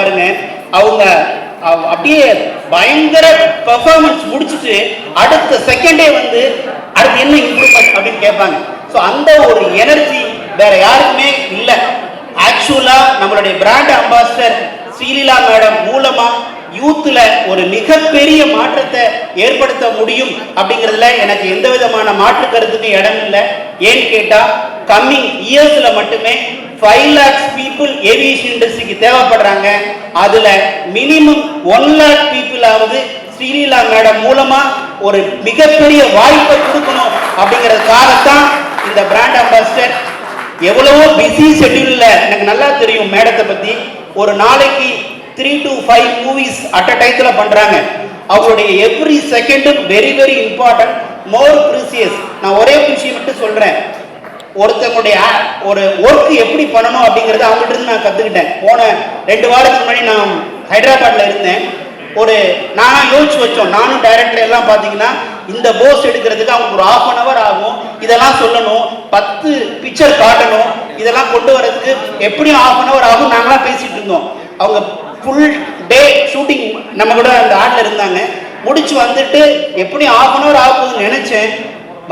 பாருங்க. அவங்க அப்படியே பயங்கர பெர்ஃபார்மன்ஸ் முடிச்சுட்டு அடுத்த செகண்டே வந்து அடுத்து என்ன இம்ப்ரூவ்மெண்ட் அப்படின்னு கேட்பாங்க. ஸோ அந்த ஒரு எனர்ஜி வேற யாருக்குமே இல்லை. ஆக்சுவலா நம்மளுடைய பிராண்ட் அம்பாசிடர் ஸ்ரீலீலா மேடம் மூலமா யூத்ல ஒரு மிகப்பெரிய மாற்றத்தை ஏற்படுத்த முடியும் அப்படிங்கிறதுல எனக்கு எந்த விதமான மாற்று கருத்துக்கு இடம் இல்லை. ஏன்னு கேட்டா கம்மிங் இயர்ஸ்ல மட்டுமே 5 lakhs people ஏவியேஷன் இண்டஸ்ட்ரிக்கு தேவைப்படுறாங்க. அதுல மினிமம் 1 lakh people ஆவது ஸ்ரீலீலா மேடம் மூலமா ஒரு மிகப்பெரிய வாய்ப்பை கொடுக்கணும் அப்படிங்கிறதுக்காகத்தான் இந்த பிராண்ட் அம்பாசிடர். எவ்வளவோ பிஸி ஷெட்யூல்ல எனக்கு நல்லா தெரியும் மேடத்தை பத்தி. ஒரு நாளைக்கு 3 to 5 மூவிஸ் அட் அ டைத்துல பண்றாங்க. அவங்களுடைய எவ்ரி செகண்டும் வெரி வெரி இம்பார்ட்டன்ட், மோர் ப்ரீசியஸ். நான் ஒரே விஷயம் மட்டும் சொல்றேன். ஒருத்தங்களுடைய ஒரு ஒர்க் எப்படி பண்ணணும் அப்படிங்கறத அவங்ககிட்ட இருந்து நான் கத்துக்கிட்டேன். போன 2 வாரத்துக்கு முன்னாடி நான் ஹைதராபாத்ல இருந்தேன். நானா யோசிச்சு வச்சோம், நானும் டைரக்டர் எல்லாம் பாத்தீங்கன்னா இந்த போஸ் எடுக்கிறதுக்கு அவங்க ஒரு 1/2 hour ஆகும். இதெல்லாம் சொல்லணும், 10 பிக்சர் காட்டணும், இதெல்லாம் கொண்டு வரதுக்கு எப்படியும் 1/2 hour ஆகும். நாங்களாம் பேசிட்டு இருந்தோம். அவங்க ஃபுல் டே ஷூட்டிங் நம்ம கூட அந்த ஆட்ல இருந்தாங்க. முடிச்சு வந்துட்டு எப்படியும் 1/2 hour ஆகுதுன்னு நினைச்சேன்.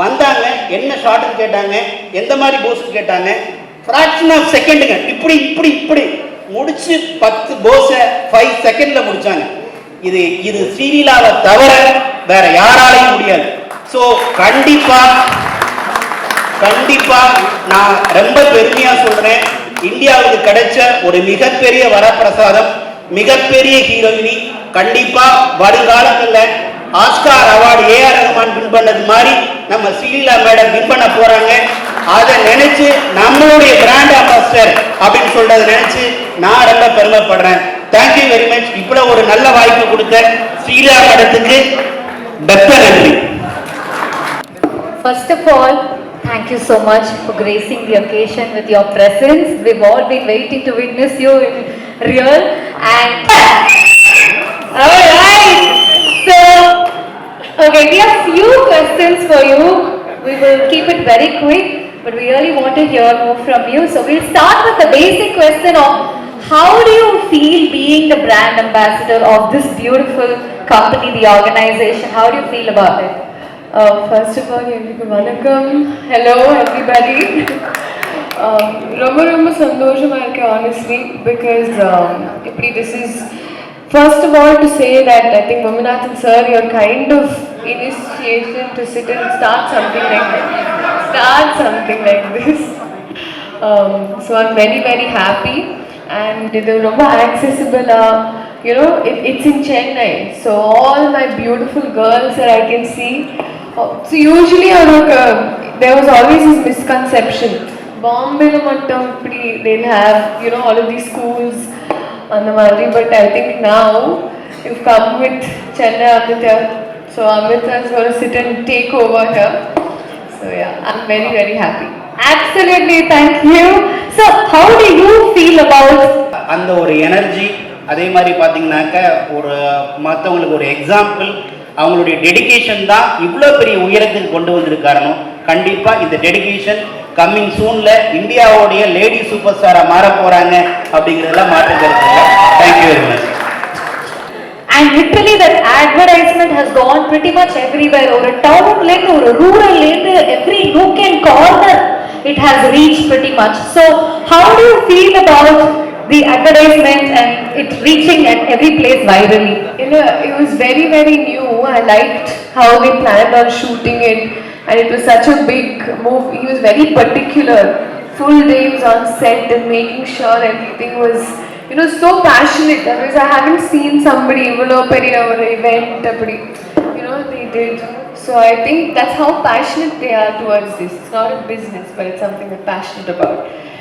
வந்தாங்க, என்ன ஷார்ட்னு கேட்டாங்க, எந்த மாதிரி போஸ் கேட்டாங்க. ஃபிராக்ஷன் ஆஃப் செகண்டுங்க, இப்படி இப்படி இப்படி முடிச்சு 10 போஸை 5 செகண்ட்ல முடிச்சாங்க. இது ஸ்ரீலீலாவை தவிர வேற யாராலையும் முடியாது. ஸோ கண்டிப்பா நான் ரொம்ப பெருமையா சொல்றேன், இந்தியாவுக்கு கிடைச்ச ஒரு மிகப்பெரிய வரப்பிரசாதம், மிகப்பெரிய ஹீரோயினி. கண்டிப்பா வருங்காலத்தில் Oscar award AR Rahman win பண்ணது மாதிரி நம்ம ஸ்ரீலீலா மேடம் வின் பண்ண போறாங்க. அதை நினைச்சு நம்மளுடைய பிராண்ட் அம்பாசிடர் அப்படின்னு சொல்றதை நினைச்சு நான் ரொம்ப பெருமைப்படுறேன். Thank you very much. இவ்வளவு ஒரு நல்ல வாய்ப்பு கொடுத்த ஸ்ரீலீலா மேடத்துக்கு பெஸ்ட் நன்றி. First of all, thank you so much for gracing the occasion with your presence. We've all been waiting to witness you in real. And all right, so okay, we have few questions for you. We will keep it very quick, but we really want to hear more from you. So we'll start with the basic question of how do you feel being the brand ambassador of this beautiful company, the organization? How do you feel about it? First of all, vanakkam. Hello everybody. Romba sandoshama irukku honestly, because this is first of all to say that I think Vamanathan sir, your kind of initiation to sit and start something like this. So I'm very very happy, and the Romba accessible. It's in Chennai, so all my beautiful girls that I can see. So usually there was always this misconception. Bombay they'll have all of these schools on the Mali, but I think now you've come with Chennai Amrita, so Amrita is going to sit and take over here. So yeah, I'm very very happy. Absolutely, thank you. So how do you feel about அந்த ஒரு energy? அதே மாதிரி பார்த்தீங்கன்னாக்க ஒரு மற்றவங்களுக்கு ஒரு example, அவங்களுடைய dedication தான் இவ்வளோ பெரிய உயரத்துக்கு கொண்டு வந்திருக்காரணும். கண்டிப்பாக இந்த டெடிகேஷன் கம்மிங் சூன்ல இந்தியாவுடைய லேடி சூப்பர் ஸ்டாரா மாற போறாங்க அப்படிங்கிறதெல்லாம் மாற்றுக்கிறது இல்லை. Thank you very much. And literally that advertisement has gone pretty much everywhere. Or town lane or rural lane, every nook and corner it has reached pretty much. So how do you feel about the advertisement and it reaching at every place virally? It was very very new. I liked how they planned on shooting it, and it was such a big move. He was very particular. Full day was on set and making sure everything was so passionate. Because I haven't seen somebody event they did. So I think that's how passionate they are towards this. It's not a business, but it's something they're passionate about.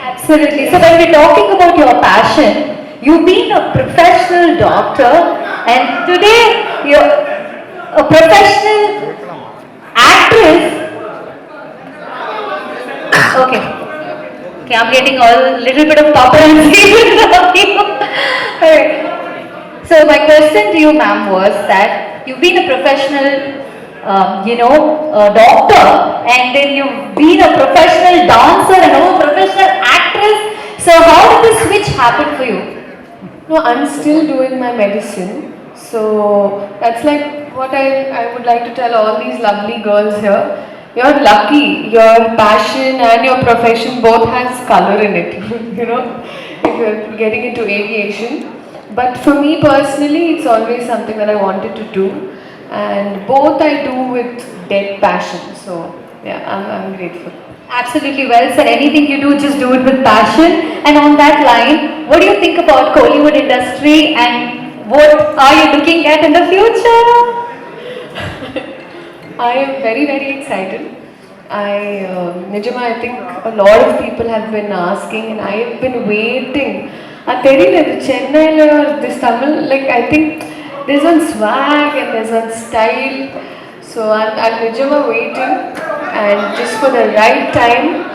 Absolutely. So when we're talking about your passion, you've been a professional doctor, and today you're a professional actress. Okay, I'm getting a little bit of paparazzi. So my question to you, ma'am, was that you've been a professional doctor, and then you've been a professional dancer and a professional actress. So how did the switch happen for you? No, I'm still doing my medicine. So that's like what I would like to tell all these lovely girls here. You're lucky. Your passion and your profession both has color in it. You know, if you're getting into aviation. But for me personally, it's always something that I wanted to do. And both I do with dead passion. So yeah, I'm grateful. Absolutely well said. Anything you do, just do it with passion. And on that line, what do you think about Kollywood industry and what are you looking at in the future? I am very, very excited. Nijama, I think a lot of people have been asking and I have been waiting. Teriyala, Chennai or this Tamil, like I think there's one swag and there's one style. So I'm Nijama waiting and just for the right time.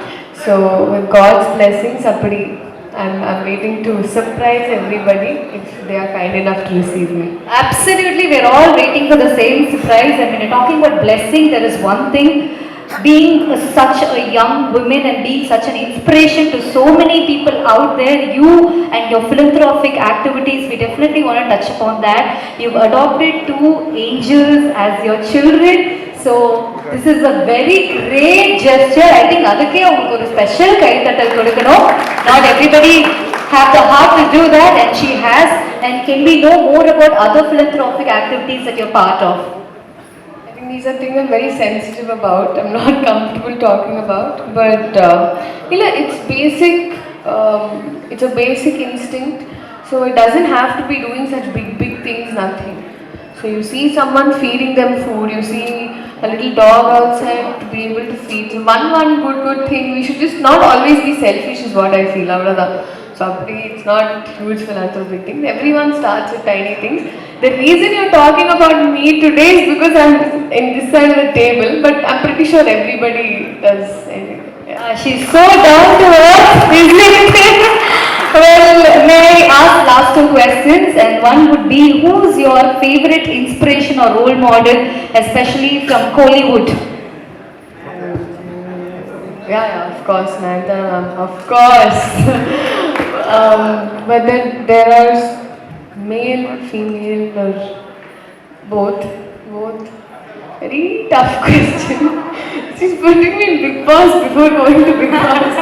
So with God's blessings, I'm waiting to surprise everybody if they are kind enough to receive me. Absolutely, we're all waiting for the same surprise. And when you're talking about blessing, there is one thing. Being such a young woman and being such an inspiration to so many people out there, you and your philanthropic activities, we definitely want to touch upon that. You've adopted 2 angels as your children. So this is a very great gesture. I think adukke ungalku oru special kaithattal kodukano. Not everybody have the heart to do that, and she has. And can we know more about other philanthropic activities that you're part of? I think these are things I'm very sensitive about. I'm not comfortable talking about, but it's basic. It's a basic instinct. So it doesn't have to be doing such big things. Nothing. So you see someone feeding them food. You see a little dog outside to be able to feed. So one good thing. We should just not always be selfish. Is what I feel. So it's not huge philanthropic things. Everyone starts with tiny things. The reason you're talking about me today is because I'm in this side of the table, but I'm pretty sure everybody does anyway. Yeah. She's so down to earth, isn't it? Well, may I ask last 2 questions, and one would be, who's your favorite inspiration or role model, especially from Kollywood? Yeah, of course, Nayantara, of course. But then there are male, female, or both. Very tough question. She's putting me in Big Boss before going to Big Boss.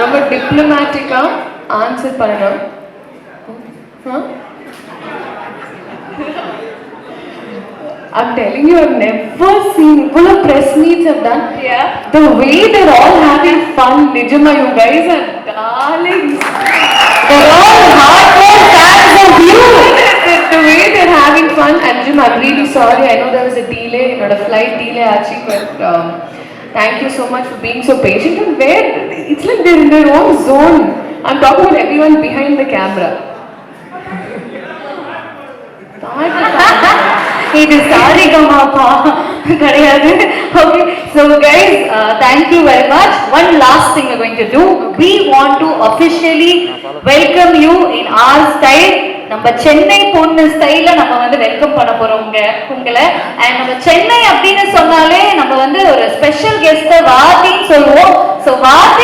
ரொம்ப டிப்ளமேட்டிக்காக answer பண்ணணும். I'm telling you, I've never seen full of press meets I've done. Yeah. The way they're all having fun, Nijama, you guys are darlings. They're all hardcore fans of you. The way they're having fun, and Nijama, I'm really sorry. I know there was a delay, a flight delay actually, but thank you so much for being so patient. And where it's like they're in their own zone. I'm talking about everyone behind the camera. இது சாரிகமாப்பா கிடையாது. Okay, so guys, thank you very much. One last thing we're going to do. We want to officially welcome you in our style. நம்ம சென்னை பொண்ணு ஸ்டைல நம்ம வந்து welcome பண்ண போறோம் உங்களை. அண்ட் நம்ம சென்னை அப்படின்னு சொன்னாலே நம்ம வந்து ஒரு ஸ்பெஷல் கெஸ்ட் வாத்தின்னு சொல்லுவோம். ஸோ வாத்தி